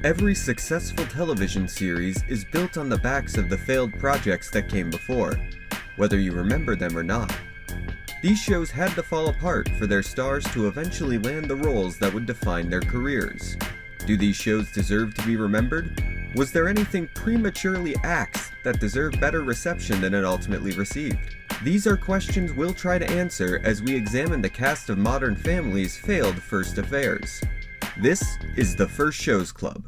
Every successful television series is built on the backs of the failed projects that came before, whether you remember them or not. These shows had to fall apart for their stars to eventually land the roles that would define their careers. Do these shows deserve to be remembered? Was there anything prematurely axed that deserved better reception than it ultimately received? These are questions we'll try to answer as we examine the cast of Modern Family's failed first affairs. This is the First Shows Club.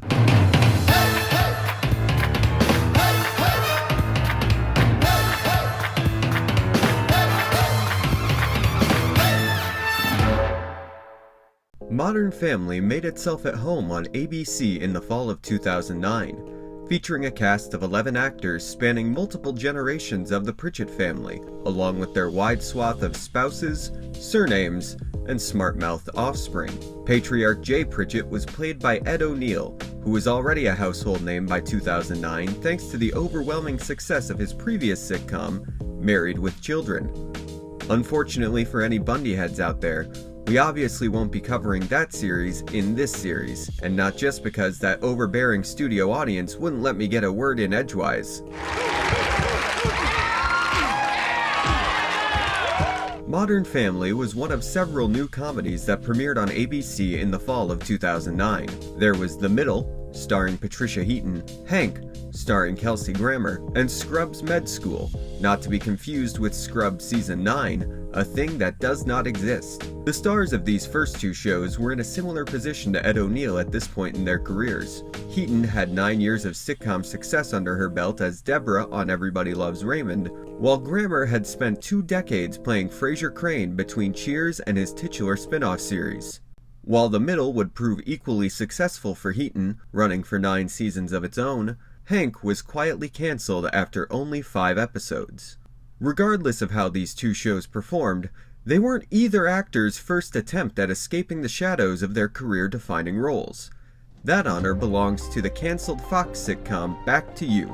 Modern Family made itself at home on ABC in the fall of 2009, featuring a cast of 11 actors spanning multiple generations of the Pritchett family, along with their wide swath of spouses, surnames, and smart-mouthed offspring. Patriarch Jay Pritchett was played by Ed O'Neill, who was already a household name by 2009 thanks to the overwhelming success of his previous sitcom, Married with Children. Unfortunately for any Bundy heads out there, we obviously won't be covering that series in this series, and not just because that overbearing studio audience wouldn't let me get a word in edgewise. Modern Family was one of several new comedies that premiered on ABC in the fall of 2009. There was The Middle, starring Patricia Heaton, Hank, starring Kelsey Grammer, and Scrubs Med School, not to be confused with Scrubs Season 9, a thing that does not exist. The stars of these first two shows were in a similar position to Ed O'Neill at this point in their careers. Heaton had 9 years of sitcom success under her belt as Deborah on Everybody Loves Raymond, while Grammer had spent 2 decades playing Frasier Crane between Cheers and his titular spin-off series. While The Middle would prove equally successful for Heaton, running for 9 seasons of its own, Hank was quietly cancelled after only 5 episodes. Regardless of how these two shows performed, they weren't either actor's first attempt at escaping the shadows of their career-defining roles. That honor belongs to the cancelled Fox sitcom Back to You,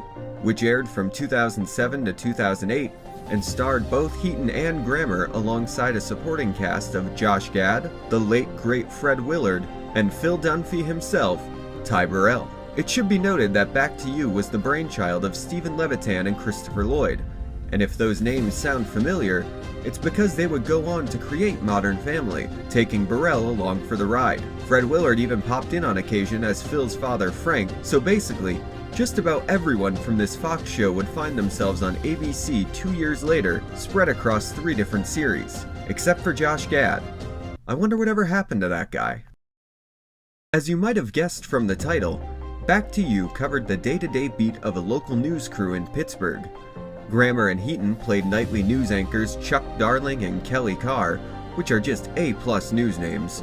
which aired from 2007 to 2008 and starred both Heaton and Grammer alongside a supporting cast of Josh Gad, the late great Fred Willard, and Phil Dunphy himself, Ty Burrell. It should be noted that Back to You was the brainchild of Stephen Levitan and Christopher Lloyd, and if those names sound familiar, it's because they would go on to create Modern Family, taking Burrell along for the ride. Fred Willard even popped in on occasion as Phil's father Frank, so basically, just about everyone from this Fox show would find themselves on ABC 2 years later, spread across 3 different series, except for Josh Gad. I wonder whatever happened to that guy. As you might have guessed from the title, Back to You covered the day-to-day beat of a local news crew in Pittsburgh. Grammer and Heaton played nightly news anchors Chuck Darling and Kelly Carr, which are just A-plus news names,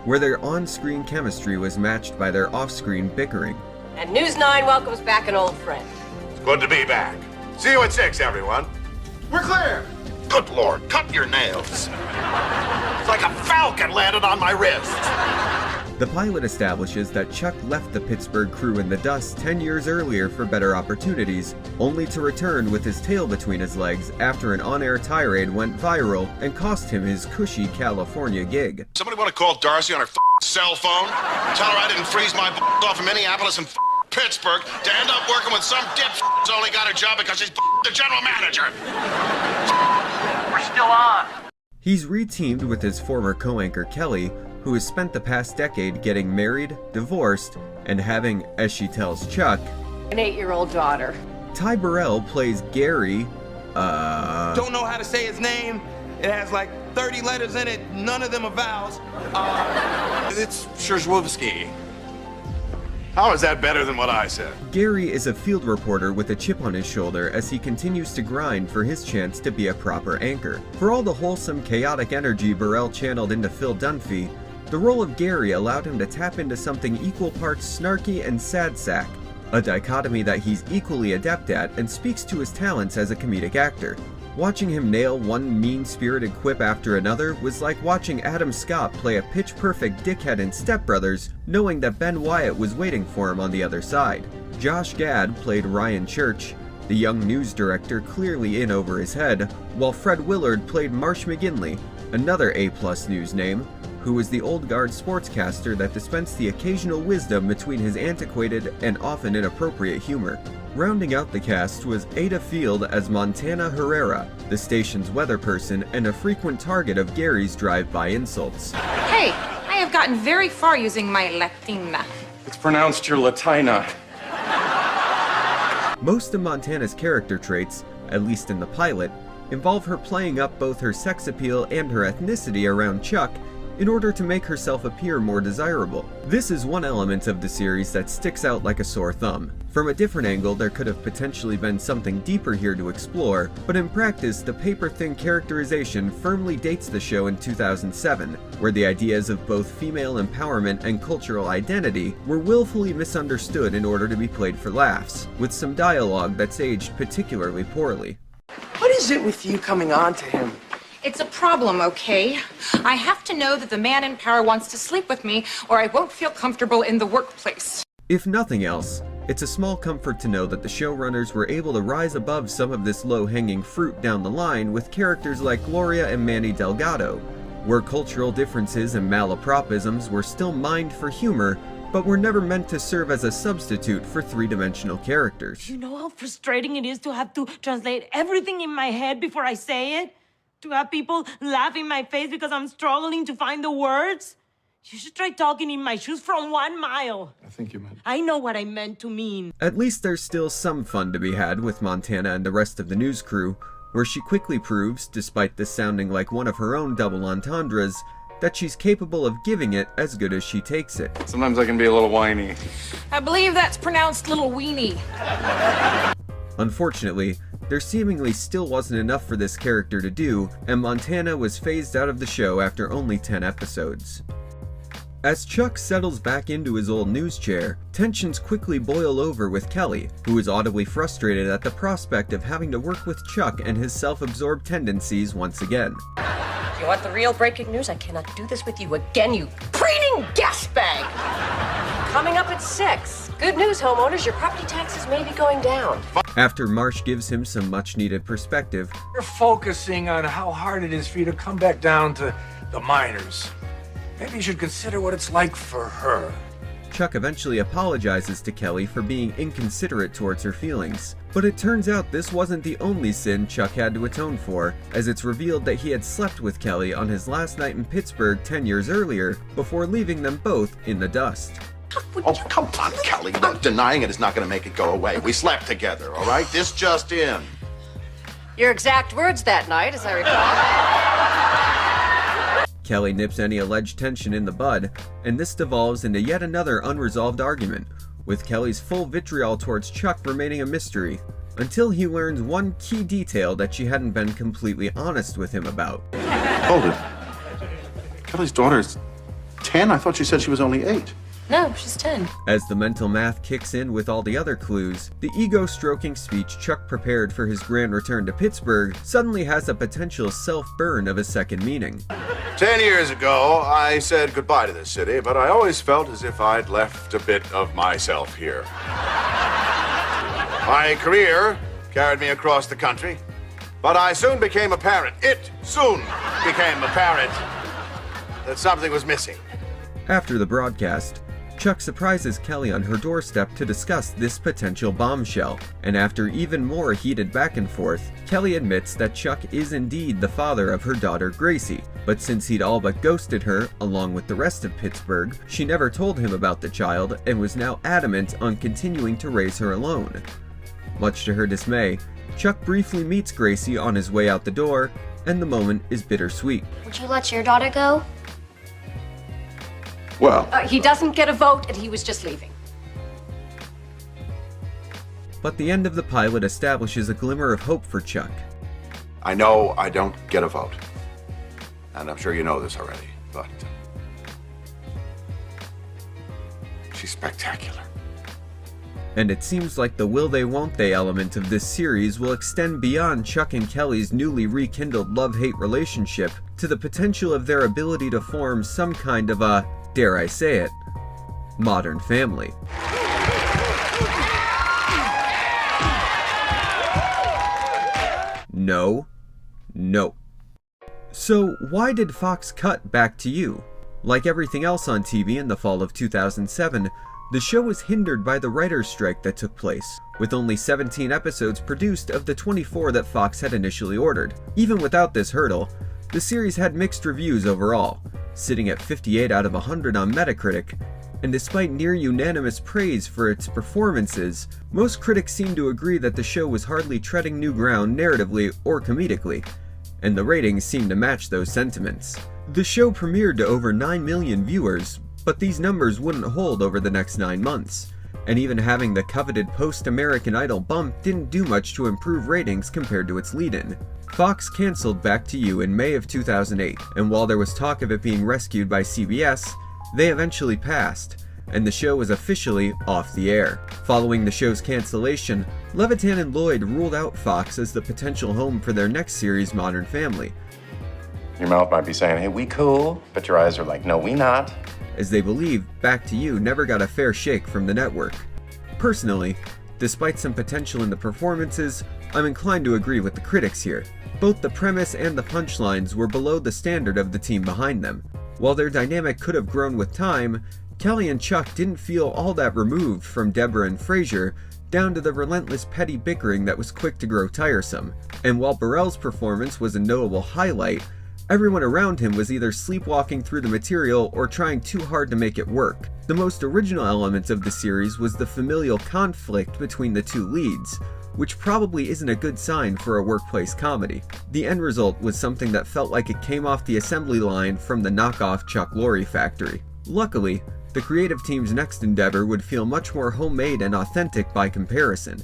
where their on-screen chemistry was matched by their off-screen bickering. And News 9 welcomes back an old friend. It's good to be back. See you at 6, everyone. We're clear. Good Lord, cut your nails. It's like a falcon landed on my wrist. The pilot establishes that Chuck left the Pittsburgh crew in the dust 10 years earlier for better opportunities, only to return with his tail between his legs after an on-air tirade went viral and cost him his cushy California gig. Somebody want to call Darcy on her cell phone? Tell her I didn't freeze my off in Minneapolis and Pittsburgh to end up working with some dip who's only got a job because she's the general manager. We're still on. He's reteamed with his former co-anchor Kelly, who has spent the past decade getting married, divorced, and having, as she tells Chuck, An 8-year-old daughter. Ty Burrell plays Gary, Don't know how to say his name. It has like 30 letters in it, none of them are vowels. It's Scherzwowski. How is that better than what I said? Gary is a field reporter with a chip on his shoulder as he continues to grind for his chance to be a proper anchor. For all the wholesome, chaotic energy Burrell channeled into Phil Dunphy, the role of Gary allowed him to tap into something equal parts snarky and sad sack, a dichotomy that he's equally adept at and speaks to his talents as a comedic actor. Watching him nail one mean-spirited quip after another was like watching Adam Scott play a pitch-perfect dickhead in Step Brothers, knowing that Ben Wyatt was waiting for him on the other side. Josh Gad played Ryan Church, the young news director clearly in over his head, while Fred Willard played Marsh McGinley, another A-plus news name, who was the old guard sportscaster that dispensed the occasional wisdom between his antiquated and often inappropriate humor. Rounding out the cast was Ada Field as Montana Herrera, the station's weather person and a frequent target of Gary's drive-by insults. Hey, I have gotten very far using my Latina. It's pronounced your Latina. Most of Montana's character traits, at least in the pilot, involve her playing up both her sex appeal and her ethnicity around Chuck in order to make herself appear more desirable. This is one element of the series that sticks out like a sore thumb. From a different angle, there could have potentially been something deeper here to explore, but in practice, the paper-thin characterization firmly dates the show in 2007, where the ideas of both female empowerment and cultural identity were willfully misunderstood in order to be played for laughs, with some dialogue that's aged particularly poorly. What is it with you coming on to him? It's a problem, okay? I have to know that the man in power wants to sleep with me, or I won't feel comfortable in the workplace. If nothing else, it's a small comfort to know that the showrunners were able to rise above some of this low-hanging fruit down the line with characters like Gloria and Manny Delgado, where cultural differences and malapropisms were still mined for humor, but were never meant to serve as a substitute for three-dimensional characters. You know how frustrating it is to have to translate everything in my head before I say it? To have people laugh in my face because I'm struggling to find the words? You should try talking in my shoes from 1 mile. I think you meant... I know what I meant to mean. At least there's still some fun to be had with Montana and the rest of the news crew, where she quickly proves, despite this sounding like one of her own double entendres, that she's capable of giving it as good as she takes it. Sometimes I can be a little whiny. I believe that's pronounced little weenie. Unfortunately, there seemingly still wasn't enough for this character to do, and Montana was phased out of the show after only 10 episodes. As Chuck settles back into his old news chair, tensions quickly boil over with Kelly, who is audibly frustrated at the prospect of having to work with Chuck and his self-absorbed tendencies once again. You want the real breaking news? I cannot do this with you again, you preening gas bag! Coming up at 6. Good news, homeowners, your property taxes may be going down. After Marsh gives him some much-needed perspective, You're focusing on how hard it is for you to come back down to the minors. Maybe you should consider what it's like for her. Chuck eventually apologizes to Kelly for being inconsiderate towards her feelings. But it turns out this wasn't the only sin Chuck had to atone for, as it's revealed that he had slept with Kelly on his last night in Pittsburgh 10 years earlier, before leaving them both in the dust. Oh, come on, Kelly. Look, denying it is not going to make it go away. We slept together, all right? This just in. Your exact words that night, as I recall. Kelly nips any alleged tension in the bud, and this devolves into yet another unresolved argument, with Kelly's full vitriol towards Chuck remaining a mystery, until he learns one key detail that she hadn't been completely honest with him about. Hold it. Kelly's daughter's 10? I thought she said she was only 8. No, she's 10. As the mental math kicks in with all the other clues, the ego-stroking speech Chuck prepared for his grand return to Pittsburgh suddenly has a potential self-burn of a second meaning. 10 years ago, I said goodbye to this city, but I always felt as if I'd left a bit of myself here. My career carried me across the country, but I soon became apparent. It soon became apparent that something was missing. After the broadcast, Chuck surprises Kelly on her doorstep to discuss this potential bombshell, and after even more heated back and forth, Kelly admits that Chuck is indeed the father of her daughter Gracie, but since he'd all but ghosted her, along with the rest of Pittsburgh, she never told him about the child and was now adamant on continuing to raise her alone. Much to her dismay, Chuck briefly meets Gracie on his way out the door, and the moment is bittersweet. Would you let your daughter go? Well, He doesn't get a vote, and he was just leaving. But the end of the pilot establishes a glimmer of hope for Chuck. I know I don't get a vote. And I'm sure you know this already, but she's spectacular. And it seems like the will they won't they element of this series will extend beyond Chuck and Kelly's newly rekindled love-hate relationship to the potential of their ability to form some kind of a, dare I say it, modern family. No. So why did Fox cut back to you? Like everything else on TV in the fall of 2007, the show was hindered by the writer's strike that took place, with only 17 episodes produced of the 24 that Fox had initially ordered. Even without this hurdle, the series had mixed reviews overall, sitting at 58 out of 100 on Metacritic, and despite near unanimous praise for its performances, most critics seemed to agree that the show was hardly treading new ground narratively or comedically, and the ratings seemed to match those sentiments. The show premiered to over 9 million viewers, but these numbers wouldn't hold over the next 9 months, and even having the coveted post-American Idol bump didn't do much to improve ratings compared to its lead-in. Fox canceled Back to You in May of 2008, and while there was talk of it being rescued by CBS, they eventually passed, and the show was officially off the air. Following the show's cancellation, Levitan and Lloyd ruled out Fox as the potential home for their next series, Modern Family. Your mouth might be saying, hey, we cool, but your eyes are like, no, we not. As they believe Back to You never got a fair shake from the network. Personally, despite some potential in the performances, I'm inclined to agree with the critics here. Both the premise and the punchlines were below the standard of the team behind them. While their dynamic could have grown with time, Kelly and Chuck didn't feel all that removed from Deborah and Frasier, down to the relentless petty bickering that was quick to grow tiresome. And while Burrell's performance was a notable highlight, everyone around him was either sleepwalking through the material or trying too hard to make it work. The most original element of the series was the familial conflict between the two leads, which probably isn't a good sign for a workplace comedy. The end result was something that felt like it came off the assembly line from the knockoff Chuck Lorre factory. Luckily, the creative team's next endeavor would feel much more homemade and authentic by comparison.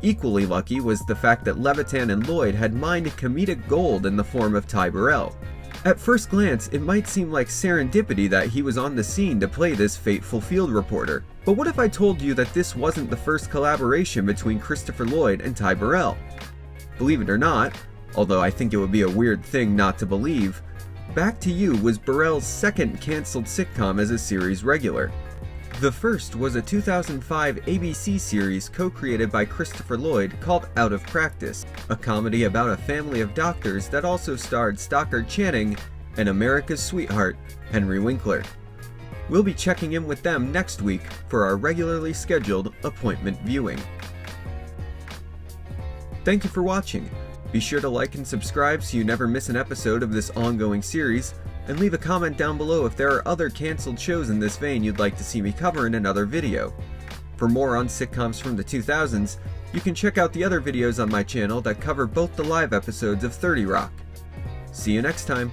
Equally lucky was the fact that Levitan and Lloyd had mined comedic gold in the form of Ty Burrell. At first glance, it might seem like serendipity that he was on the scene to play this fateful field reporter. But what if I told you that this wasn't the first collaboration between Christopher Lloyd and Ty Burrell? Believe it or not, although I think it would be a weird thing not to believe, Back to You was Burrell's second canceled sitcom as a series regular. The first was a 2005 ABC series co-created by Christopher Lloyd called Out of Practice, a comedy about a family of doctors that also starred Stockard Channing and America's sweetheart, Henry Winkler. We'll be checking in with them next week for our regularly scheduled appointment viewing. Thank you for watching. Be sure to like and subscribe so you never miss an episode of this ongoing series, and leave a comment down below if there are other canceled shows in this vein you'd like to see me cover in another video. For more on sitcoms from the 2000s, you can check out the other videos on my channel that cover both the live episodes of 30 Rock. See you next time.